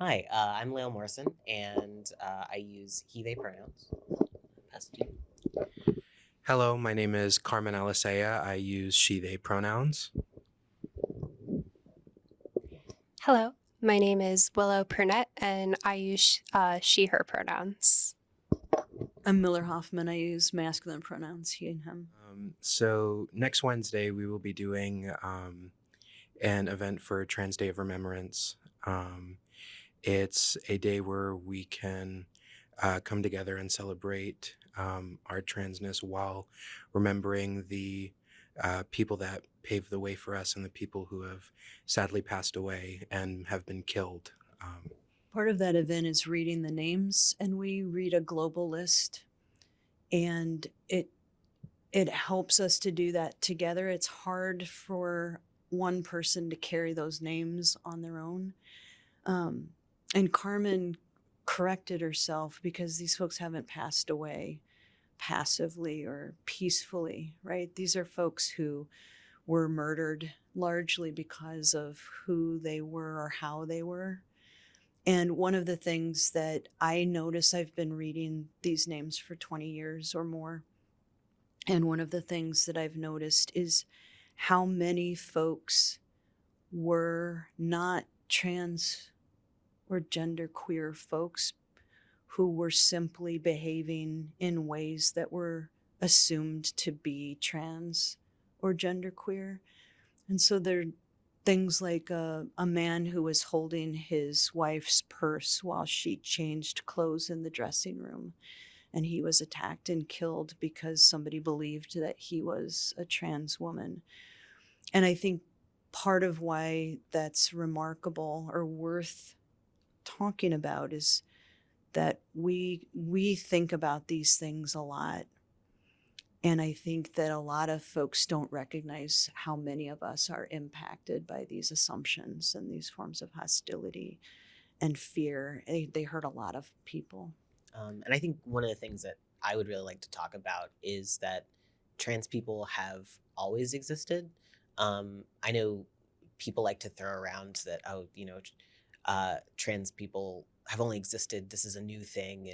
Hi, I'm Lale Morrison, and I use he, they pronouns. Pass it to you. Hello, my name is Carmen Alisea. I use she, they pronouns. Hello, my name is Willow Purnett, and I use she, her pronouns. I'm Miller Hoffman. I use masculine pronouns, he and him. So next Wednesday, we will be doing an event for Trans Day of Remembrance. It's a day where we can come together and celebrate our transness while remembering the people that paved the way for us and the people who have sadly passed away and have been killed. Part of that event is reading the names, and we read a global list, and it helps us to do that together. It's hard for one person to carry those names on their own. And Carmen corrected herself because these folks haven't passed away passively or peacefully, right? These are folks who were murdered largely because of who they were or how they were. And one of the things that I notice, I've been reading these names for 20 years or more. And one of the things that I've noticed is how many folks were not trans or genderqueer folks who were simply behaving in ways that were assumed to be trans or genderqueer. And so there are things like a man who was holding his wife's purse while she changed clothes in the dressing room. And he was attacked and killed because somebody believed that he was a trans woman. And I think part of why that's remarkable or worth talking about is that we think about these things a lot. And I think that a lot of folks don't recognize how many of us are impacted by these assumptions and these forms of hostility and fear. They hurt a lot of people. And I think one of the things that I would really like to talk about is that trans people have always existed. I know people like to throw around that, trans people have only existed. This is a new thing,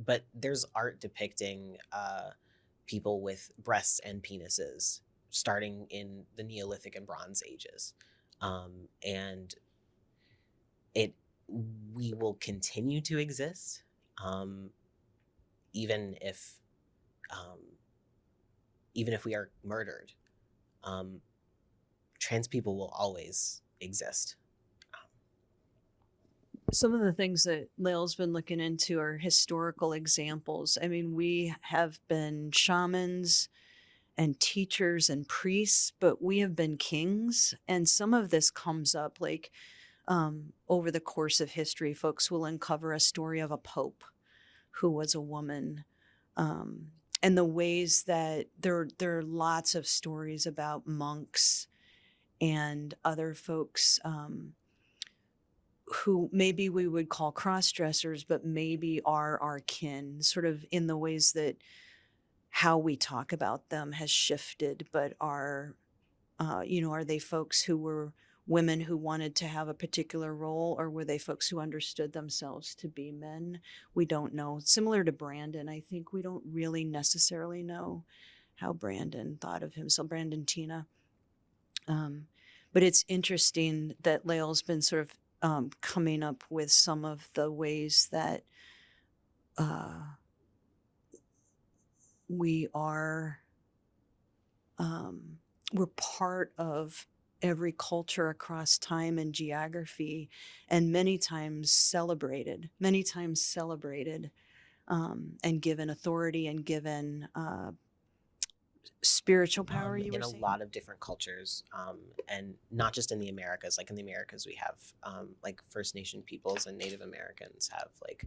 but there's art depicting people with breasts and penises starting in the Neolithic and Bronze Ages, and it we will continue to exist, um, even if um, even if we are murdered. Um, Trans people will always exist. Some of the things that Lael's been looking into are historical examples. I mean, we have been shamans and teachers and priests, but we have been kings. And some of this comes up like over the course of history, folks will uncover a story of a pope who was a woman. And the ways that there are lots of stories about monks and other folks who maybe we would call cross dressers, but maybe are our kin, sort of in the ways that how we talk about them has shifted, but are they folks who were women who wanted to have a particular role, or were they folks who understood themselves to be men? We don't know. Similar to Brandon, I think we don't really necessarily know how Brandon thought of himself, Brandon Tina. But it's interesting that Lael's been sort of coming up with some of the ways that we are we're part of every culture across time and geography, and many times celebrated, and given authority and given spiritual power, you In were a saying? lot of different cultures, and not just in the Americas. Like in the Americas, we have like First Nation peoples and Native Americans have like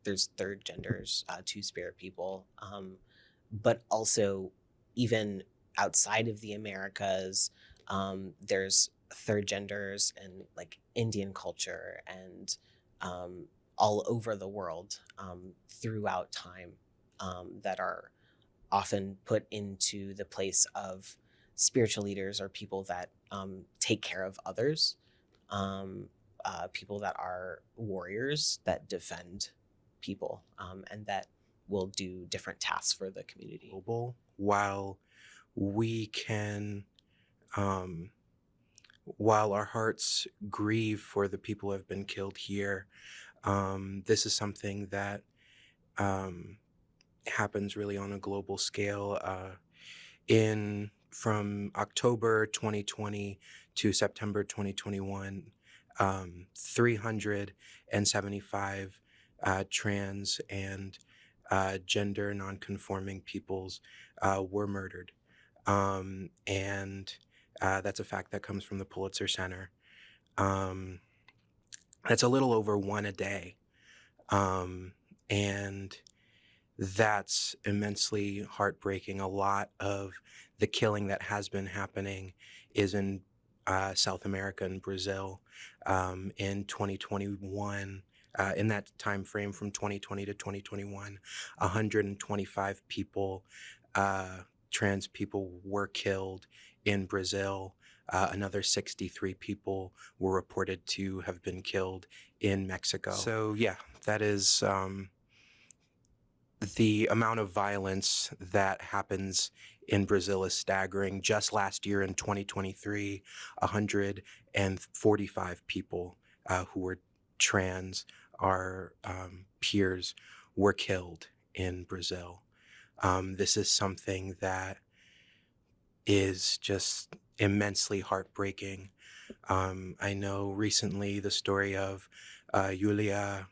there's third genders, two spirit people, but also even outside of the Americas, there's third genders and like Indian culture and all over the world, throughout time, that are often put into the place of spiritual leaders or people that take care of others. Um, people that are warriors that defend people, and that will do different tasks for the community. Global, while we can, um, while our hearts grieve for the people who have been killed here, this is something that um, happens really on a global scale. In from October 2020 to September 2021, 375 trans and gender non-conforming peoples were murdered. And that's a fact that comes from the Pulitzer Center. Um, that's a little over one a day. And that's immensely heartbreaking. A lot of the killing that has been happening is in South America and Brazil. In 2021, in that time frame from 2020 to 2021, 125 people, trans people, were killed in Brazil. Another 63 people were reported to have been killed in Mexico. So yeah, that is the amount of violence that happens in Brazil is staggering. Just last year in 2023, 145 people who were trans, our peers, were killed in Brazil. This is something that is just immensely heartbreaking. I know recently the story of Julia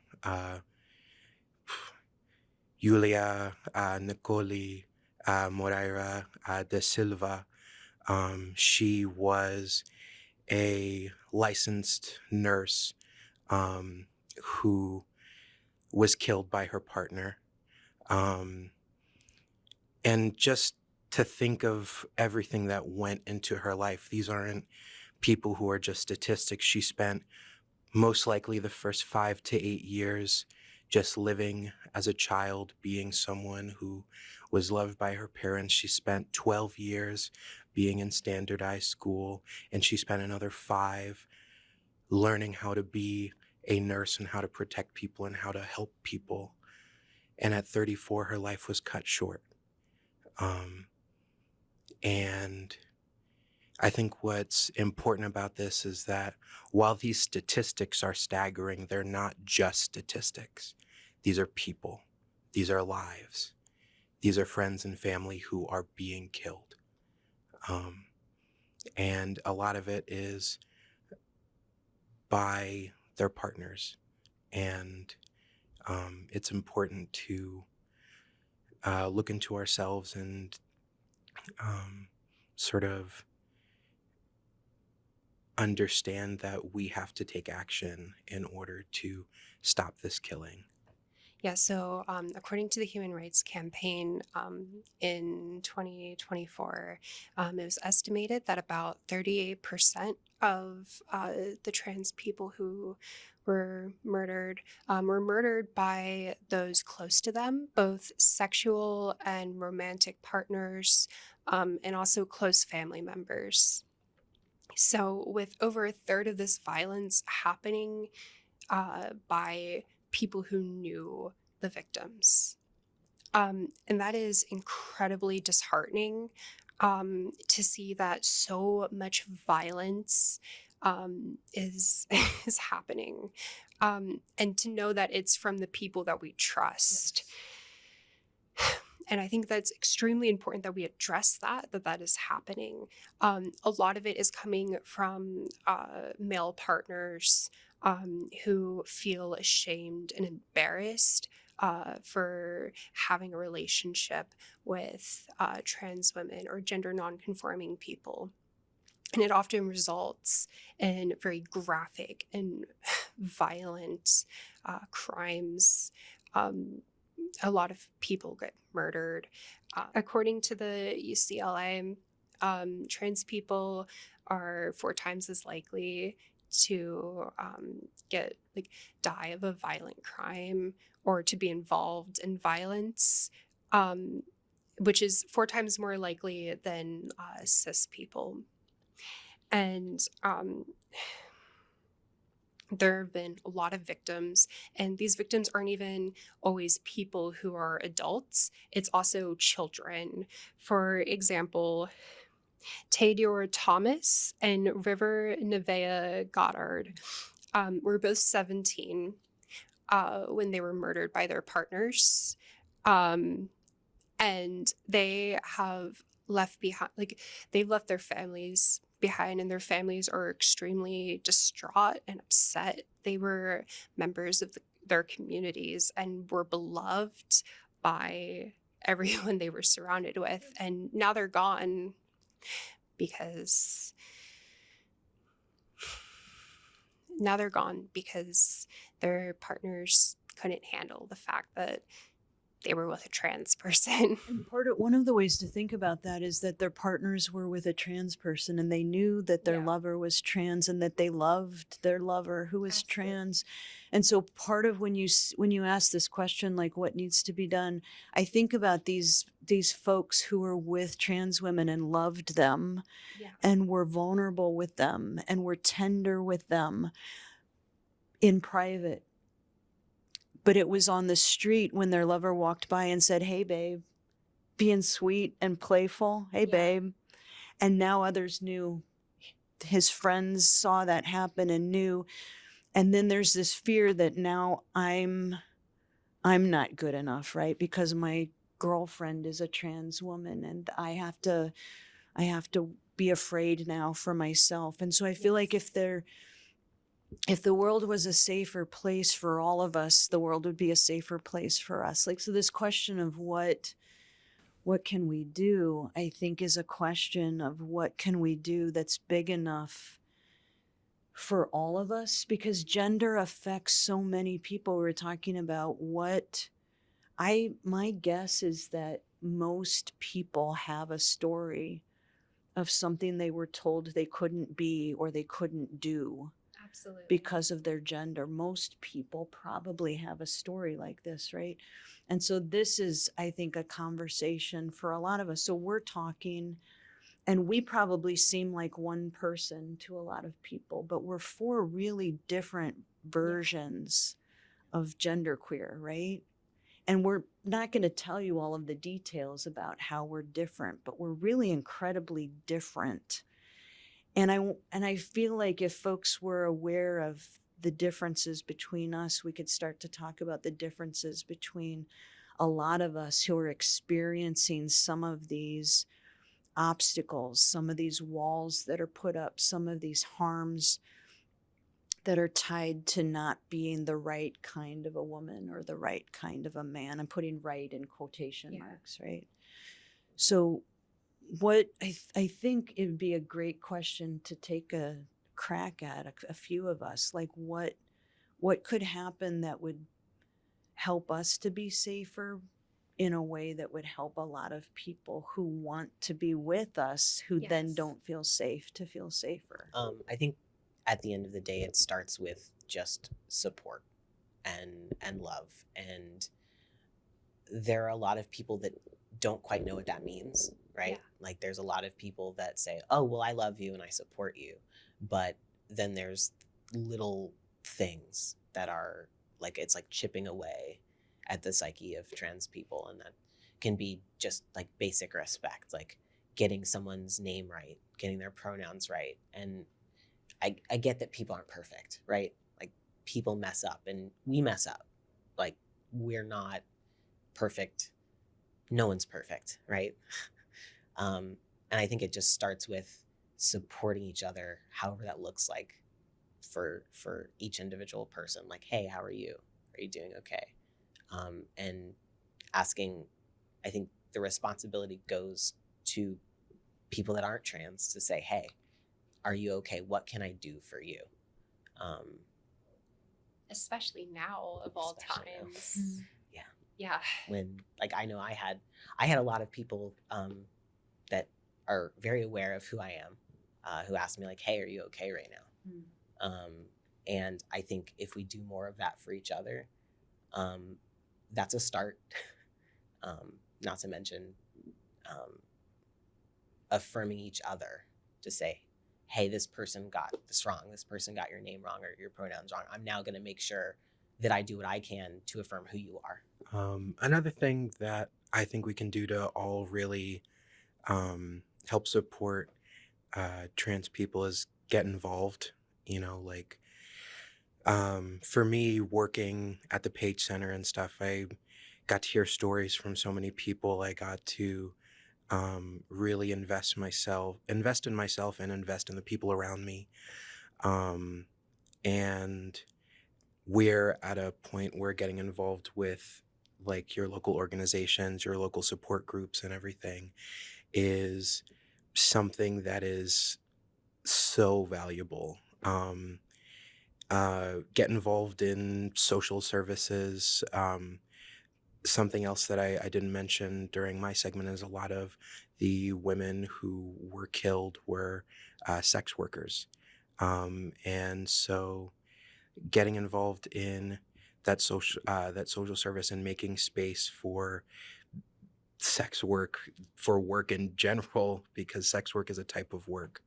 Nicole Moreira de Silva. She was a licensed nurse who was killed by her partner. And just to think of everything that went into her life, these aren't people who are just statistics. She spent most likely the first 5 to 8 years just living as a child, being someone who was loved by her parents. She spent 12 years being in standardized school, and she spent another 5 learning how to be a nurse and how to protect people and how to help people. And at 34, her life was cut short. And I think what's important about this is that while these statistics are staggering, they're not just statistics. These are people. These are lives. These are friends and family who are being killed. And a lot of it is by their partners. And it's important to look into ourselves and sort of understand that we have to take action in order to stop this killing. Yeah, so according to the Human Rights Campaign in 2024, it was estimated that about 38% of the trans people who were murdered by those close to them, both sexual and romantic partners, and also close family members. So, with over a third of this violence happening by people who knew the victims. And that is incredibly disheartening to see that so much violence is is happening, and to know that it's from the people that we trust. And I think that's extremely important that we address that is happening. A lot of it is coming from male partners who feel ashamed and embarrassed for having a relationship with trans women or gender non-conforming people. And it often results in very graphic and violent crimes. A lot of people get murdered. According to the UCLA, trans people are 4 times as likely to die of a violent crime or to be involved in violence, which is 4 times more likely than cis people. And there have been a lot of victims, and these victims aren't even always people who are adults. It's also children. For example, Tadior Thomas and River Nevaeh Goddard were both 17 when they were murdered by their partners. Um, and they have left behind, like, they've left their families behind, and their families are extremely distraught and upset. They were members of their communities and were beloved by everyone they were surrounded with. And now they're gone because their partners couldn't handle the fact that they were with a trans person. And one of the ways to think about that is that their partners were with a trans person, and they knew that their Yeah. lover was trans, and that they loved their lover who was Absolutely. trans. And so part of when you ask this question, like what needs to be done, I think about these folks who were with trans women and loved them Yeah. and were vulnerable with them and were tender with them in private. But it was on the street when their lover walked by and said, "Hey, babe," being sweet and playful. "Hey, Yeah. babe." And now others knew. His friends saw that happen and knew. And then there's this fear that now I'm not good enough, right? Because my girlfriend is a trans woman, and I have to be afraid now for myself. And so I feel like if the world was a safer place for all of us, the world would be a safer place for us. Like, so this question of what can we do, I think, is a question of what can we do that's big enough for all of us, because gender affects so many people. We're talking about my guess is that most people have a story of something they were told they couldn't be or they couldn't do Absolutely. because of their gender. Most people probably have a story like this, right? And so this is, I think, a conversation for a lot of us. So we're talking, and we probably seem like one person to a lot of people, but we're four really different versions of genderqueer, right? And we're not going to tell you all of the details about how we're different, but we're really incredibly different. And I feel like if folks were aware of the differences between us, we could start to talk about the differences between a lot of us who are experiencing some of these obstacles, some of these walls that are put up, some of these harms that are tied to not being the right kind of a woman or the right kind of a man. I'm putting right in quotation marks, right? So what I think it would be a great question to take a crack at, a few of us, like what could happen that would help us to be safer in a way that would help a lot of people who want to be with us, who then don't feel safe, to feel safer. I think at the end of the day, it starts with just support and love. And there are a lot of people that don't quite know what that means, right? Yeah. Like there's a lot of people that say, "Oh, well, I love you and I support you," but then there's little things that are like, it's like chipping away at the psyche of trans people, and that can be just like basic respect, like getting someone's name right, getting their pronouns right. And I get that people aren't perfect, right? Like people mess up and we mess up. Like we're not perfect. No one's perfect, right? And I think it just starts with supporting each other, however that looks like for each individual person. Like, hey, how are you? Are you doing okay? And asking, I think the responsibility goes to people that aren't trans to say, hey, are you okay? What can I do for you? Especially now of all Especially now. times. Yeah. Yeah. When like I know I had a lot of people that are very aware of who I am, who ask me like, hey, are you okay right now? And I think if we do more of that for each other, that's a start. Not to mention affirming each other to say, hey, this person got this wrong, this person got your name wrong or your pronouns wrong. I'm now going to make sure that I do what I can to affirm who you are. Another thing that I think we can do to all really help support trans people is get involved. You know, like for me, working at the Page Center and stuff, I got to hear stories from so many people. I got to really invest in myself, and invest in the people around me. Um, and we're at a point where getting involved with like your local organizations, your local support groups, and everything is something that is so valuable. Get involved in social services. Something else that I didn't mention during my segment is a lot of the women who were killed were sex workers. And so getting involved in that social service and making space for sex work, for work in general, because sex work is a type of work,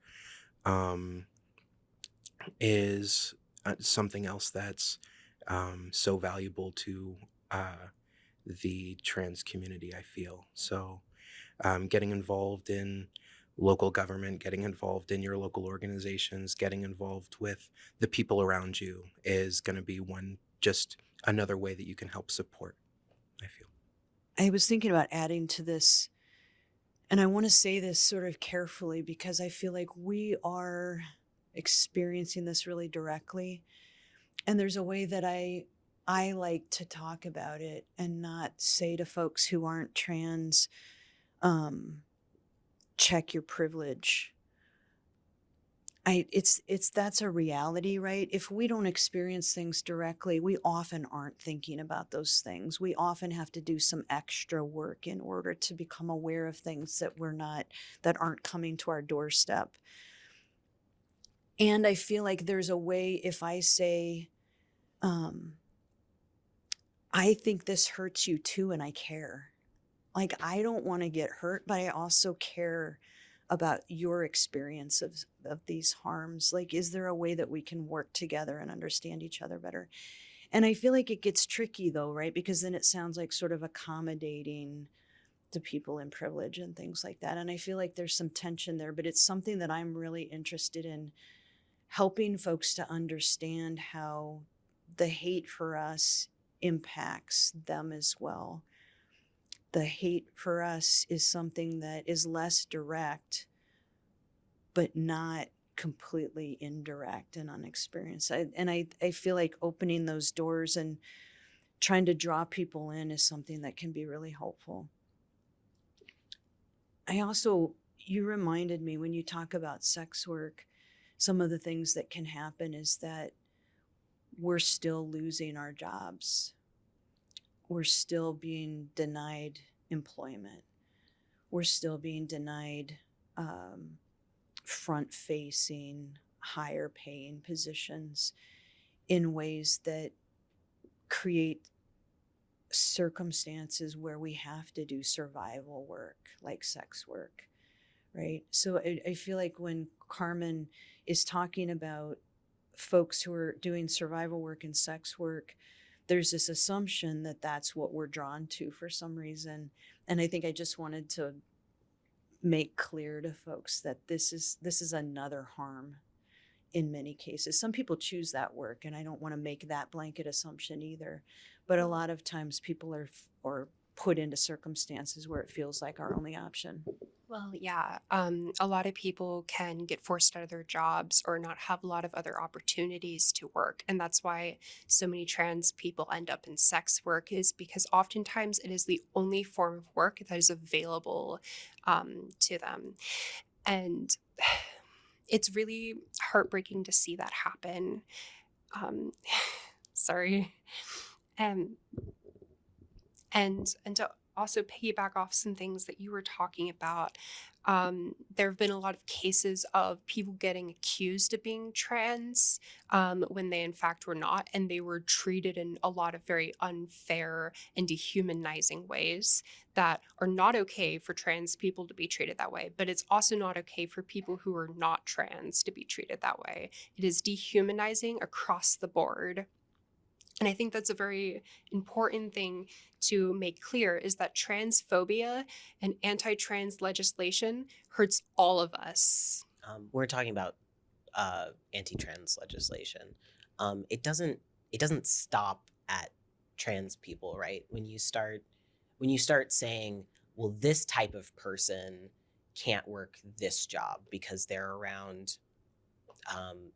um, is something else that's so valuable to the trans community, I feel. So getting involved in local government, getting involved in your local organizations, getting involved with the people around you is going to be just another way that you can help support, I feel. I was thinking about adding to this, and I want to say this sort of carefully because I feel like we are experiencing this really directly. And there's a way that I like to talk about it and not say to folks who aren't trans, check your privilege. It's that's a reality, right? If we don't experience things directly, we often aren't thinking about those things. We often have to do some extra work in order to become aware of things that aren't coming to our doorstep. And I feel like there's a way if I say, I think this hurts you too, and I care. Like, I don't want to get hurt, but I also care about your experience of these harms. Like, is there a way that we can work together and understand each other better? And I feel like it gets tricky though, right? Because then it sounds like sort of accommodating to people in privilege and things like that. And I feel like there's some tension there, but it's something that I'm really interested in helping folks to understand how the hate for us impacts them as well. The hate for us is something that is less direct, but not completely indirect and unexperienced. I feel like opening those doors and trying to draw people in is something that can be really helpful. You reminded me when you talk about sex work, some of the things that can happen is that we're still losing our jobs. We're still being denied employment. We're still being denied front facing, higher paying positions in ways that create circumstances where we have to do survival work like sex work, right? So I feel like when Carmen is talking about folks who are doing survival work and sex work, there's this assumption that that's what we're drawn to for some reason. And I think I just wanted to make clear to folks that this is another harm in many cases. Some people choose that work, and I don't want to make that blanket assumption either. But a lot of times people are put into circumstances where it feels like our only option. Well, yeah, a lot of people can get forced out of their jobs or not have a lot of other opportunities to work. And that's why so many trans people end up in sex work, is because oftentimes it is the only form of work that is available to them. And it's really heartbreaking to see that happen. Sorry. Um, and to also piggyback off some things that you were talking about. There have been a lot of cases of people getting accused of being trans when they in fact were not, and they were treated in a lot of very unfair and dehumanizing ways that are not okay for trans people to be treated that way. But it's also not okay for people who are not trans to be treated that way. It is dehumanizing across the board. And I think that's a very important thing to make clear, is that transphobia and anti-trans legislation hurts all of us. We're talking about anti-trans legislation. It doesn't stop at trans people, right? When you start saying, well, this type of person can't work this job because they're around,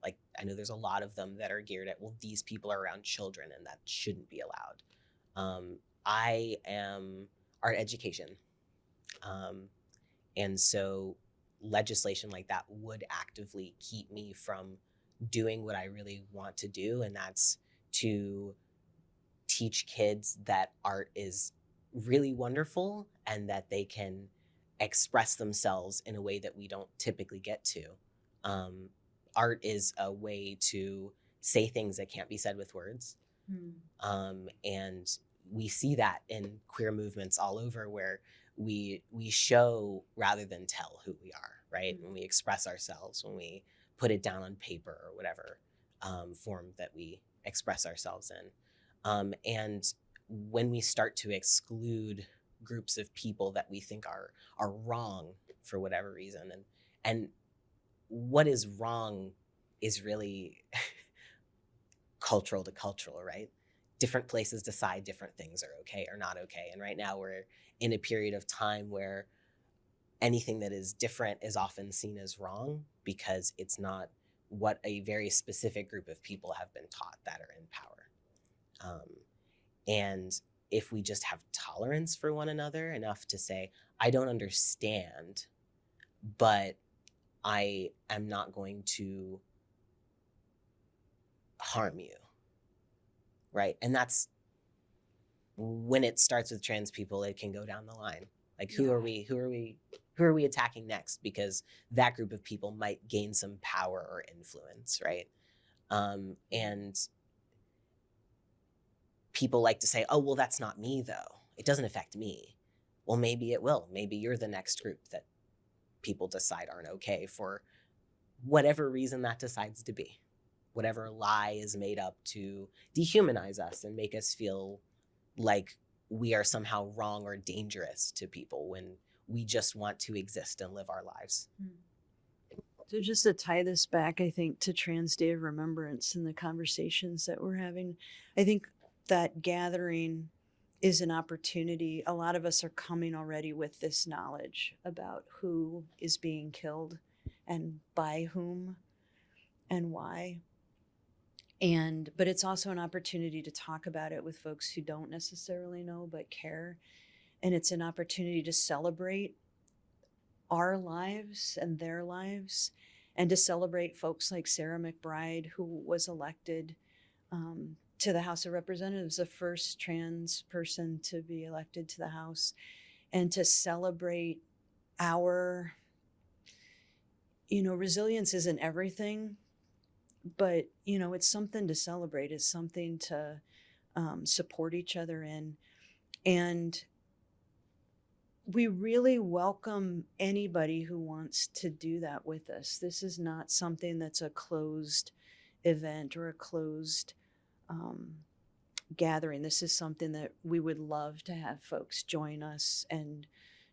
like, I know there's a lot of them that are geared at, well, these people are around children and that shouldn't be allowed. I am art education, and so legislation like that would actively keep me from doing what I really want to do, and that's to teach kids that art is really wonderful and that they can express themselves in a way that we don't typically get to. Um, Art is a way to say things that can't be said with words. And we see that in queer movements all over, where we show rather than tell who we are, right? When we express ourselves, when we put it down on paper or whatever form that we express ourselves in. And when we start to exclude groups of people that we think are wrong for whatever reason, and what is wrong is really cultural to cultural, right? Different places decide different things are okay or not okay. And right now we're in a period of time where anything that is different is often seen as wrong because it's not what a very specific group of people have been taught that are in power. And if we just have tolerance for one another enough to say, I don't understand, but I am not going to harm you, right? And that's when it starts with trans people, it can go down the line. Like, who are we attacking next? Because that group of people might gain some power or influence, right? And people like to say, oh, well, that's not me though. It doesn't affect me. Well, maybe it will. Maybe you're the next group that people decide aren't okay for whatever reason that decides to be. Whatever lie is made up to dehumanize us and make us feel like we are somehow wrong or dangerous to people when we just want to exist and live our lives. So just to tie this back, I think, to Trans Day of Remembrance and the conversations that we're having, I think that gathering is an opportunity. A lot of us are coming already with this knowledge about who is being killed and by whom and why. But it's also an opportunity to talk about it with folks who don't necessarily know but care. And it's an opportunity to celebrate our lives and their lives, and to celebrate folks like Sarah McBride, who was elected to the House of Representatives, the first trans person to be elected to the House, and to celebrate our, resilience isn't everything, but, it's something to celebrate. It's something to support each other in. And we really welcome anybody who wants to do that with us. This is not something that's a closed event or a closed gathering. This is something that we would love to have folks join us and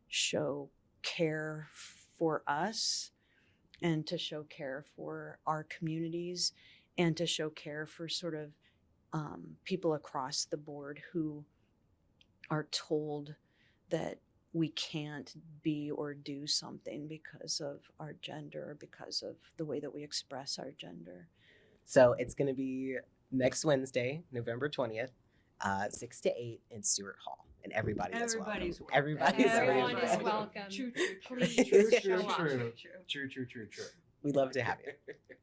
show care for us, and to show care for our communities, and to show care for sort of people across the board who are told that we can't be or do something because of our gender or because of the way that we express our gender. So it's going to be next Wednesday, November 20th, 6 to 8 in Stewart Hall. And everybody's welcome. Everyone is welcome. True. True. We'd love to have you.